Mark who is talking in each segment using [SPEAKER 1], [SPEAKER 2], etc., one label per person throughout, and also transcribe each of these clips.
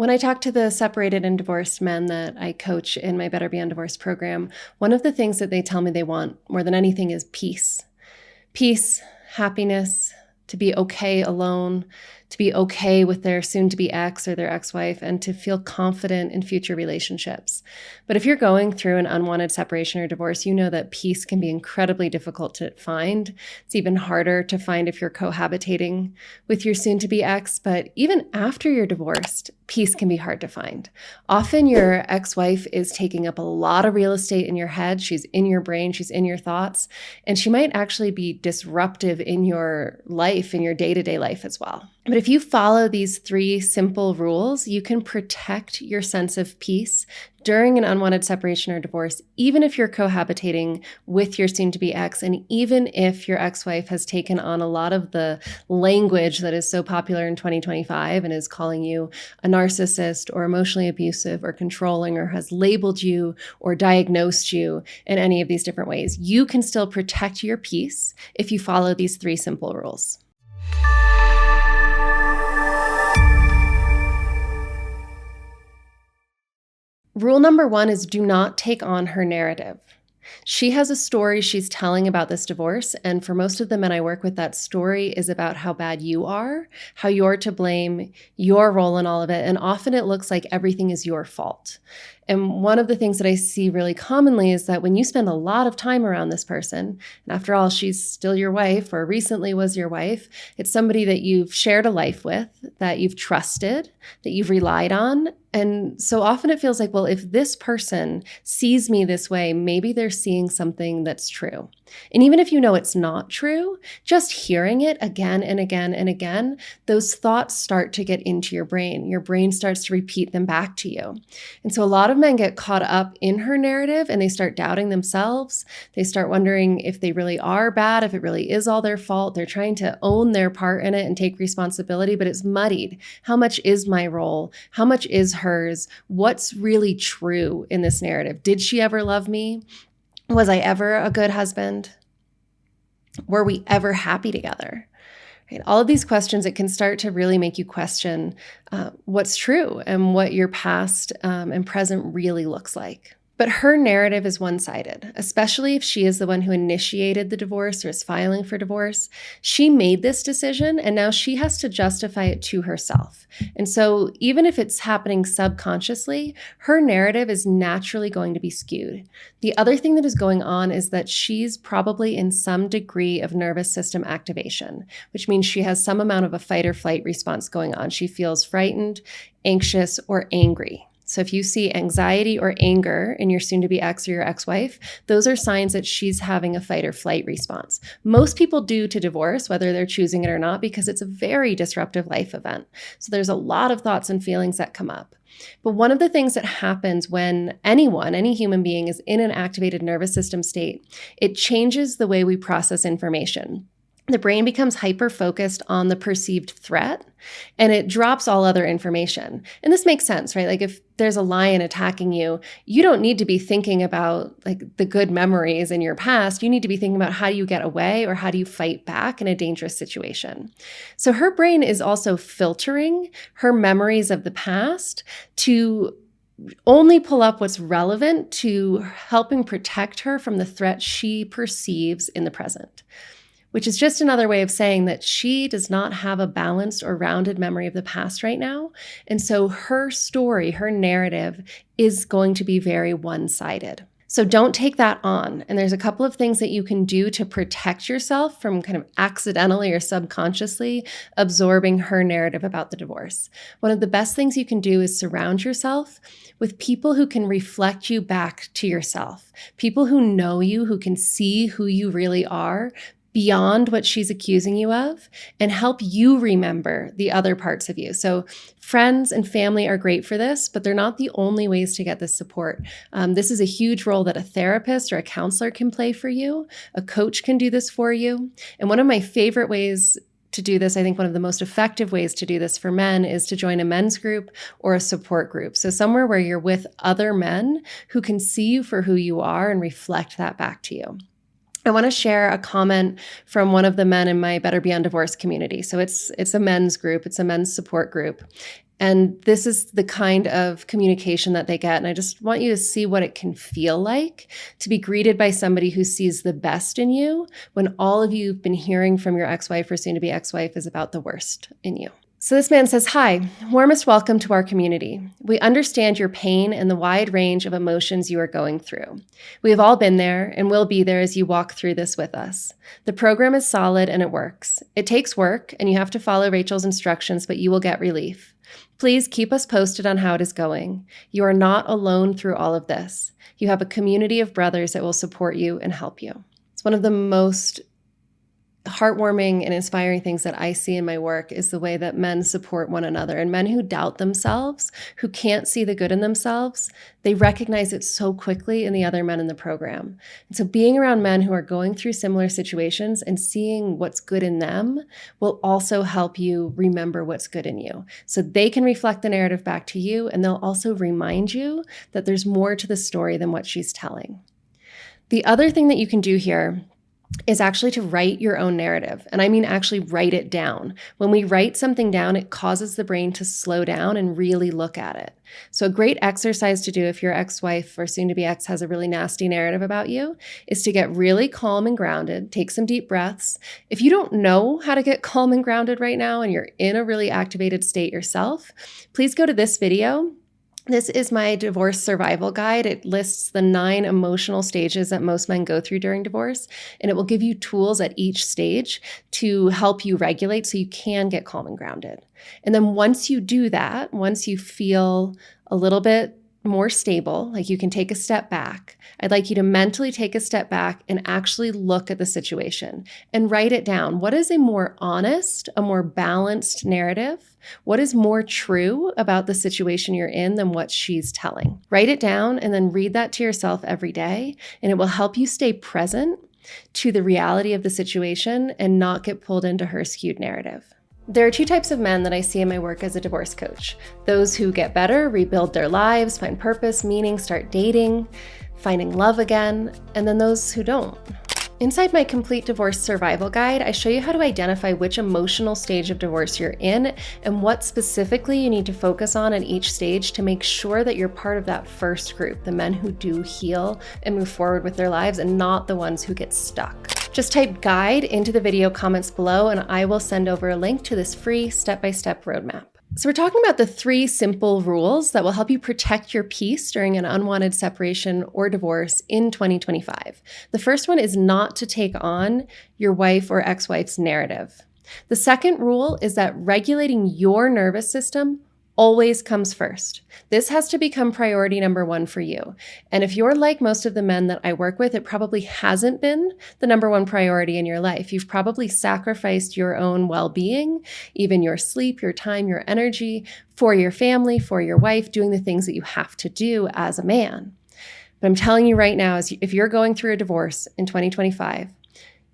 [SPEAKER 1] When I talk to the separated and divorced men that I coach in my Better Beyond Divorce program, one of the things that they tell me they want more than anything is peace. Peace, happiness, to be okay alone, to be okay with their soon-to-be ex or their ex-wife, and to feel confident in future relationships. But if you're going through an unwanted separation or divorce, you know that peace can be incredibly difficult to find. It's even harder to find if you're cohabitating with your soon-to-be ex. But even after you're divorced, peace can be hard to find. Often your ex-wife is taking up a lot of real estate in your head. She's in your brain, she's in your thoughts, and she might actually be disruptive in your life, in your day-to-day life as well. But if you follow these 3 simple rules, you can protect your sense of peace during an unwanted separation or divorce, even if you're cohabitating with your soon-to-be ex, and even if your ex-wife has taken on a lot of the language that is so popular in 2025 and is calling you a narcissist or emotionally abusive or controlling, or has labeled you or diagnosed you in any of these different ways. You can still protect your peace if you follow these 3 simple rules. Rule number 1 is do not take on her narrative. She has a story she's telling about this divorce, and for most of the men I work with, that story is about how bad you are, how you're to blame, your role in all of it, and often it looks like everything is your fault. And one of the things that I see really commonly is that when you spend a lot of time around this person, and after all, she's still your wife or recently was your wife, it's somebody that you've shared a life with, that you've trusted, that you've relied on. And so often it feels like, well, if this person sees me this way, maybe they're seeing something that's true. And even if you know it's not true, just hearing it again and again and again, those thoughts start to get into your brain. Your brain starts to repeat them back to you. And so a lot of men get caught up in her narrative and they start doubting themselves. They start wondering if they really are bad, if it really is all their fault. They're trying to own their part in it and take responsibility, but it's muddied. How much is my role? How much is hers? What's really true in this narrative? Did she ever love me? Was I ever a good husband? Were we ever happy together? Right? All of these questions, it can start to really make you question what's true and what your past and present really looks like. But her narrative is one-sided, especially if she is the one who initiated the divorce or is filing for divorce. She made this decision and now she has to justify it to herself. And so even if it's happening subconsciously, her narrative is naturally going to be skewed. The other thing that is going on is that she's probably in some degree of nervous system activation, which means she has some amount of a fight or flight response going on. She feels frightened, anxious, or angry. So if you see anxiety or anger in your soon-to-be ex or your ex-wife, those are signs that she's having a fight or flight response. Most people do to divorce, whether they're choosing it or not, because it's a very disruptive life event. So there's a lot of thoughts and feelings that come up. But one of the things that happens when any human being is in an activated nervous system state, it changes the way we process information. The brain becomes hyper-focused on the perceived threat and it drops all other information. And this makes sense, right? Like if there's a lion attacking you, you don't need to be thinking about like the good memories in your past. You need to be thinking about how do you get away or how do you fight back in a dangerous situation. So her brain is also filtering her memories of the past to only pull up what's relevant to helping protect her from the threat she perceives in the present. Which is just another way of saying that she does not have a balanced or rounded memory of the past right now. And so her story, her narrative is going to be very one-sided. So don't take that on. And there's a couple of things that you can do to protect yourself from kind of accidentally or subconsciously absorbing her narrative about the divorce. One of the best things you can do is surround yourself with people who can reflect you back to yourself, people who know you, who can see who you really are, beyond what she's accusing you of, and help you remember the other parts of you. So friends and family are great for this, but they're not the only ways to get this support. This is a huge role that a therapist or a counselor can play for you. A coach can do this for you. And one of my favorite ways to do this, I think one of the most effective ways to do this for men is to join a men's group or a support group. So somewhere where you're with other men who can see you for who you are and reflect that back to you. I want to share a comment from one of the men in my Better Beyond Divorce community. So it's a men's group. It's a men's support group. And this is the kind of communication that they get. And I just want you to see what it can feel like to be greeted by somebody who sees the best in you when all of you've been hearing from your ex-wife or soon-to-be ex-wife is about the worst in you. So this man says, "Hi, warmest welcome to our community. We understand your pain and the wide range of emotions you are going through. We have all been there and will be there as you walk through this with us. The program is solid and it works. It takes work and you have to follow Rachel's instructions, but you will get relief. Please keep us posted on how it is going. You are not alone through all of this. You have a community of brothers that will support you and help you." It's one of the most heartwarming and inspiring things that I see in my work is the way that men support one another. And men who doubt themselves, who can't see the good in themselves, they recognize it so quickly in the other men in the program. And so being around men who are going through similar situations and seeing what's good in them will also help you remember what's good in you. So they can reflect the narrative back to you, and they'll also remind you that there's more to the story than what she's telling. The other thing that you can do here is actually to write your own narrative. And I mean actually write it down. When we write something down, it causes the brain to slow down and really look at it. So a great exercise to do if your ex-wife or soon-to-be ex has a really nasty narrative about you is to get really calm and grounded, take some deep breaths. If you don't know how to get calm and grounded right now and you're in a really activated state yourself, please go to this video. This is my divorce survival guide. It lists the 9 emotional stages that most men go through during divorce, and it will give you tools at each stage to help you regulate so you can get calm and grounded. And then once you do that, once you feel a little bit more stable, like you can take a step back, I'd like you to mentally take a step back and actually look at the situation and write it down. What is a more honest, a more balanced narrative? What is more true about the situation you're in than what she's telling? Write it down and then read that to yourself every day, and it will help you stay present to the reality of the situation and not get pulled into her skewed narrative. There are 2 types of men that I see in my work as a divorce coach. Those who get better, rebuild their lives, find purpose, meaning, start dating, finding love again, and then those who don't. Inside my complete divorce survival guide, I show you how to identify which emotional stage of divorce you're in and what specifically you need to focus on at each stage to make sure that you're part of that first group, the men who do heal and move forward with their lives and not the ones who get stuck. Just type guide into the video comments below and I will send over a link to this free step-by-step roadmap. So we're talking about the 3 simple rules that will help you protect your peace during an unwanted separation or divorce in 2025. The first one is not to take on your wife or ex-wife's narrative. The second rule is that regulating your nervous system always comes first. This has to become priority number 1 for you. And if you're like most of the men that I work with, it probably hasn't been the number 1 priority in your life. You've probably sacrificed your own well-being, even your sleep, your time, your energy for your family, for your wife, doing the things that you have to do as a man. But I'm telling you right now, if you're going through a divorce in 2025,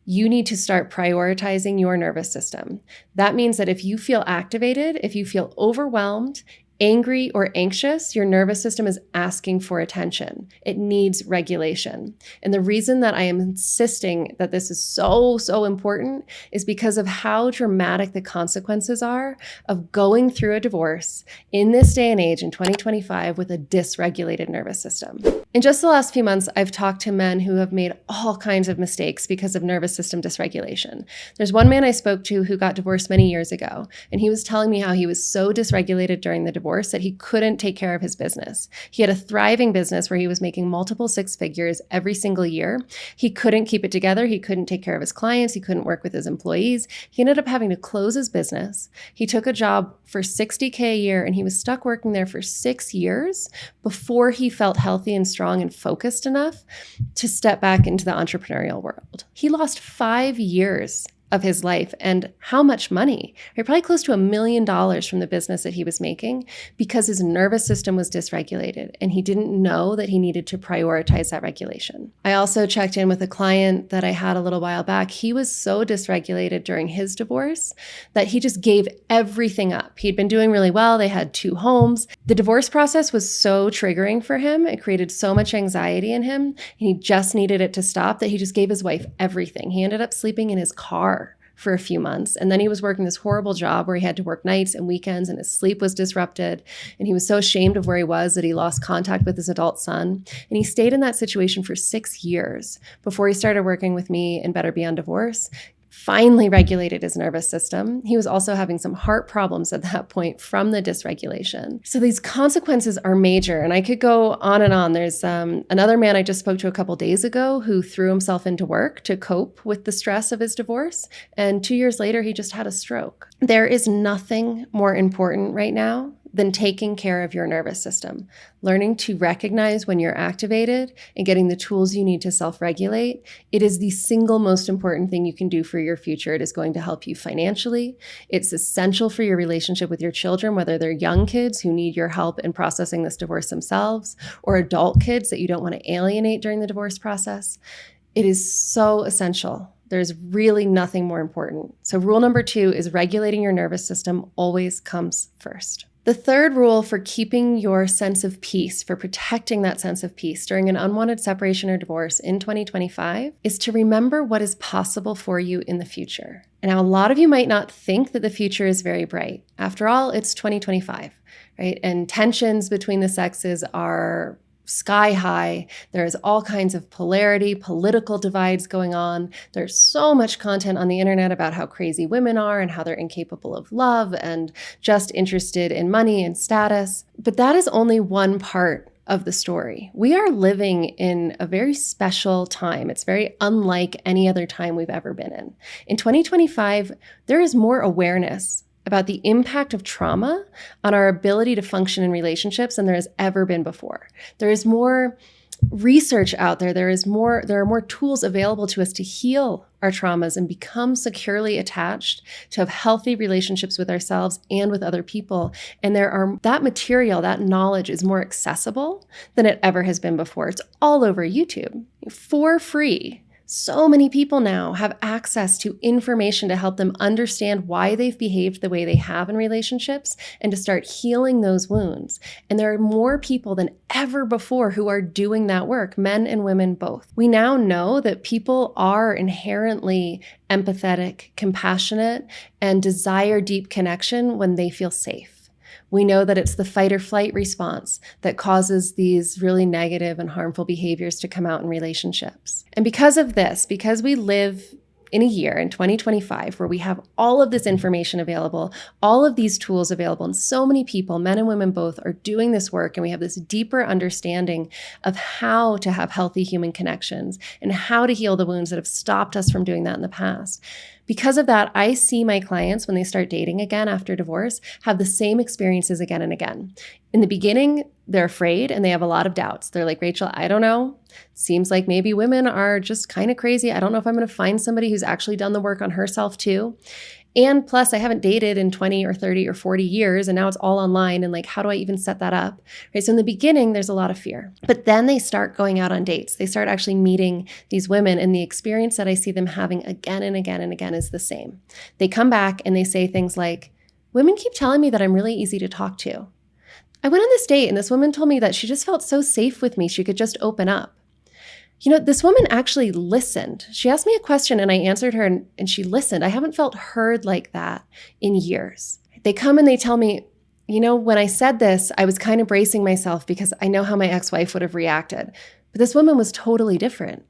[SPEAKER 1] you need to start prioritizing your nervous system. That means that if you feel activated, if you feel overwhelmed, angry, or anxious, your nervous system is asking for attention. It needs regulation. And the reason that I am insisting that this is so important is because of how dramatic the consequences are of going through a divorce in this day and age in 2025 with a dysregulated nervous system. In just the last few months, I've talked to men who have made all kinds of mistakes because of nervous system dysregulation. There's one man I spoke to who got divorced many years ago, and he was telling me how he was so dysregulated during the divorce that he couldn't take care of his business. He had a thriving business where he was making multiple 6 figures every single year. He couldn't keep it together. He couldn't take care of his clients. He couldn't work with his employees. He ended up having to close his business. He took a job for $60K a year, and he was stuck working there for 6 years before he felt healthy and strong and focused enough to step back into the entrepreneurial world. He lost 5 years of his life. And how much money? Probably close to $1 million from the business that he was making because his nervous system was dysregulated and he didn't know that he needed to prioritize that regulation. I also checked in with a client that I had a little while back. He was so dysregulated during his divorce that he just gave everything up. He'd been doing really well. They had 2 homes. The divorce process was so triggering for him. It created so much anxiety in him. And he just needed it to stop that he just gave his wife everything. He ended up sleeping in his car for a few months. And then he was working this horrible job where he had to work nights and weekends and his sleep was disrupted. And he was so ashamed of where he was that he lost contact with his adult son. And he stayed in that situation for 6 years before he started working with me in Better Beyond Divorce. Finally regulated his nervous system. He was also having some heart problems at that point from the dysregulation. So these consequences are major, and I could go on and on. There's another man I just spoke to a couple days ago who threw himself into work to cope with the stress of his divorce, and 2 years later, he just had a stroke. There is nothing more important right now than taking care of your nervous system, learning to recognize when you're activated and getting the tools you need to self-regulate. It is the single most important thing you can do for your future. It is going to help you financially. It's essential for your relationship with your children, whether they're young kids who need your help in processing this divorce themselves, or adult kids that you don't want to alienate during the divorce process. It is so essential. There's really nothing more important. So rule number 2 is regulating your nervous system always comes first. The third rule for keeping your sense of peace, for protecting that sense of peace during an unwanted separation or divorce in 2025, is to remember what is possible for you in the future. And now a lot of you might not think that the future is very bright. After all, it's 2025, right? And tensions between the sexes are sky high. There's all kinds of polarity, political divides going on. There's so much content on the internet about how crazy women are and how they're incapable of love and just interested in money and status. But that is only one part of the story. We are living in a very special time. It's very unlike any other time we've ever been in. In 2025, there is more awareness about the impact of trauma on our ability to function in relationships than there has ever been before. There is more research out there. There are more tools available to us to heal our traumas and become securely attached, to have healthy relationships with ourselves and with other people. And that material, that knowledge is more accessible than it ever has been before. It's all over YouTube for free. So many people now have access to information to help them understand why they've behaved the way they have in relationships and to start healing those wounds. And there are more people than ever before who are doing that work, men and women both. We now know that people are inherently empathetic, compassionate, and desire deep connection when they feel safe. We know that it's the fight or flight response that causes these really negative and harmful behaviors to come out in relationships. And because of this, because we live in a year, in 2025, where we have all of this information available, all of these tools available, and so many people, men and women both, are doing this work, and we have this deeper understanding of how to have healthy human connections and how to heal the wounds that have stopped us from doing that in the past. Because of that, I see my clients, when they start dating again after divorce, have the same experiences again and again. In the beginning, they're afraid and they have a lot of doubts. They're like, Rachel, I don't know. Seems like maybe women are just kind of crazy. I don't know if I'm going to find somebody who's actually done the work on herself too. And plus, I haven't dated in 20 or 30 or 40 years, and now it's all online, and like, how do I even set that up? Right? So in the beginning, there's a lot of fear. But then they start going out on dates. They start actually meeting these women, and the experience that I see them having again and again and again is the same. They come back and they say things like, women keep telling me that I'm really easy to talk to. I went on this date, and this woman told me that she just felt so safe with me, she could just open up. You know, this woman actually listened. She asked me a question and I answered her and she listened. I haven't felt heard like that in years. They come and they tell me, you know, when I said this, I was kind of bracing myself because I know how my ex-wife would have reacted. But this woman was totally different.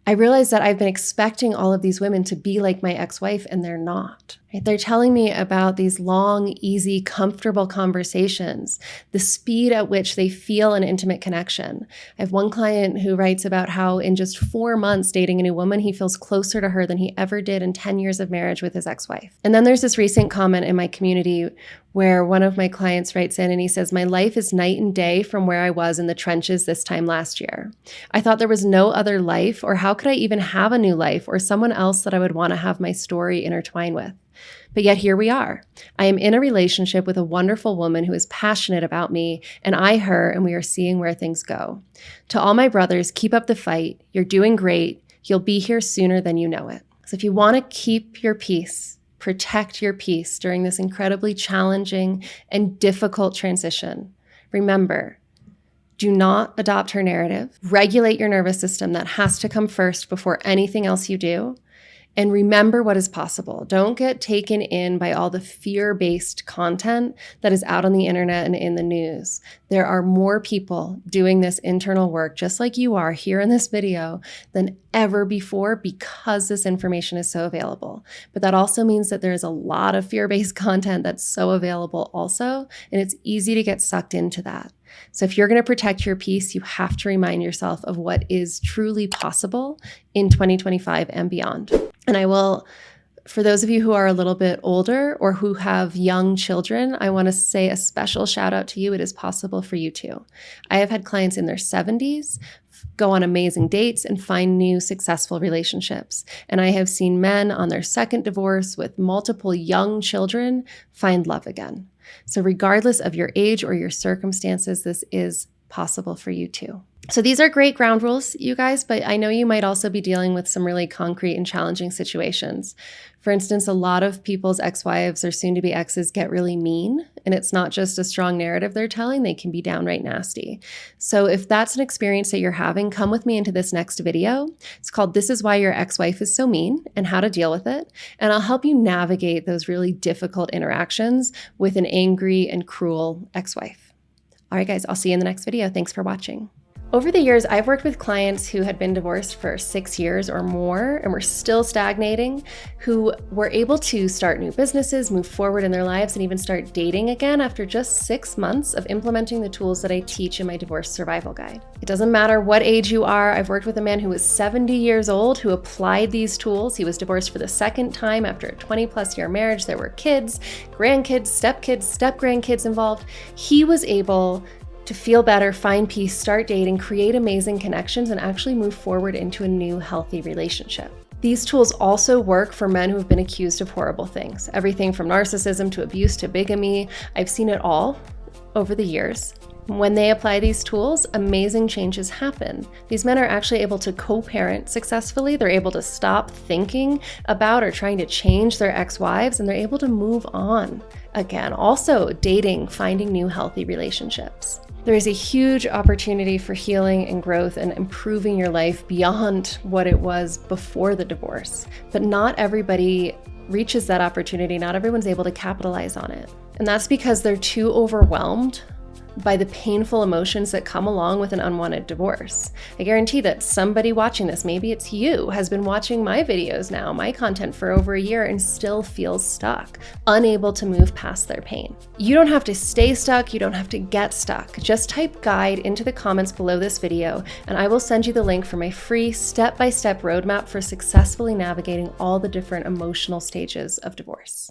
[SPEAKER 1] I realized that I've been expecting all of these women to be like my ex-wife, and they're not. Right? They're telling me about these long, easy, comfortable conversations, the speed at which they feel an intimate connection. I have one client who writes about how in just 4 months dating a new woman, he feels closer to her than he ever did in 10 years of marriage with his ex-wife. And then there's this recent comment in my community where one of my clients writes in and he says, my life is night and day from where I was in the trenches this time last year. I thought there was no other life, or how could I even have a new life or someone else that I would want to have my story intertwine with? But yet here we are. I am in a relationship with a wonderful woman who is passionate about me, and I her, and we are seeing where things go. To all my brothers, keep up the fight. You're doing great. You'll be here sooner than you know it. So if you want to keep your peace, protect your peace during this incredibly challenging and difficult transition, remember, do not adopt her narrative. Regulate your nervous system. That has to come first before anything else you do. And remember what is possible. Don't get taken in by all the fear-based content that is out on the internet and in the news. There are more people doing this internal work, just like you are here in this video, than ever before because this information is so available. But that also means that there's a lot of fear-based content that's so available also, and it's easy to get sucked into that. So if you're going to protect your peace, you have to remind yourself of what is truly possible in 2025 and beyond. And I will, for those of you who are a little bit older or who have young children, I want to say a special shout out to you. It is possible for you too. I have had clients in their 70s go on amazing dates and find new successful relationships. And I have seen men on their second divorce with multiple young children find love again. So regardless of your age or your circumstances, this is possible for you too. So these are great ground rules, you guys, but I know you might also be dealing with some really concrete and challenging situations. For instance, a lot of people's ex-wives or soon-to-be exes get really mean, and it's not just a strong narrative they're telling, they can be downright nasty. So if that's an experience that you're having, come with me into this next video. It's called This Is Why Your Ex-Wife Is So Mean and How to Deal with It. And I'll help you navigate those really difficult interactions with an angry and cruel ex-wife. All right, guys, I'll see you in the next video. Thanks for watching. Over the years, I've worked with clients who had been divorced for 6 years or more and were still stagnating, who were able to start new businesses, move forward in their lives, and even start dating again after just 6 months of implementing the tools that I teach in my divorce survival guide. It doesn't matter what age you are. I've worked with a man who was 70 years old who applied these tools. He was divorced for the second time after a 20+ year marriage. There were kids, grandkids, step-grandkids involved. He was able to feel better, find peace, start dating, create amazing connections, and actually move forward into a new healthy relationship. These tools also work for men who have been accused of horrible things. Everything from narcissism to abuse to bigamy. I've seen it all over the years. When they apply these tools, amazing changes happen. These men are actually able to co-parent successfully. They're able to stop thinking about or trying to change their ex-wives, and they're able to move on again. Also, dating, finding new healthy relationships. There is a huge opportunity for healing and growth and improving your life beyond what it was before the divorce. But not everybody reaches that opportunity. Not everyone's able to capitalize on it. And that's because they're too overwhelmed by the painful emotions that come along with an unwanted divorce. I guarantee that somebody watching this, maybe it's you, has been watching my videos now, my content for over a year and still feels stuck, unable to move past their pain. You don't have to stay stuck, you don't have to get stuck. Just type guide into the comments below this video and I will send you the link for my free step-by-step roadmap for successfully navigating all the different emotional stages of divorce.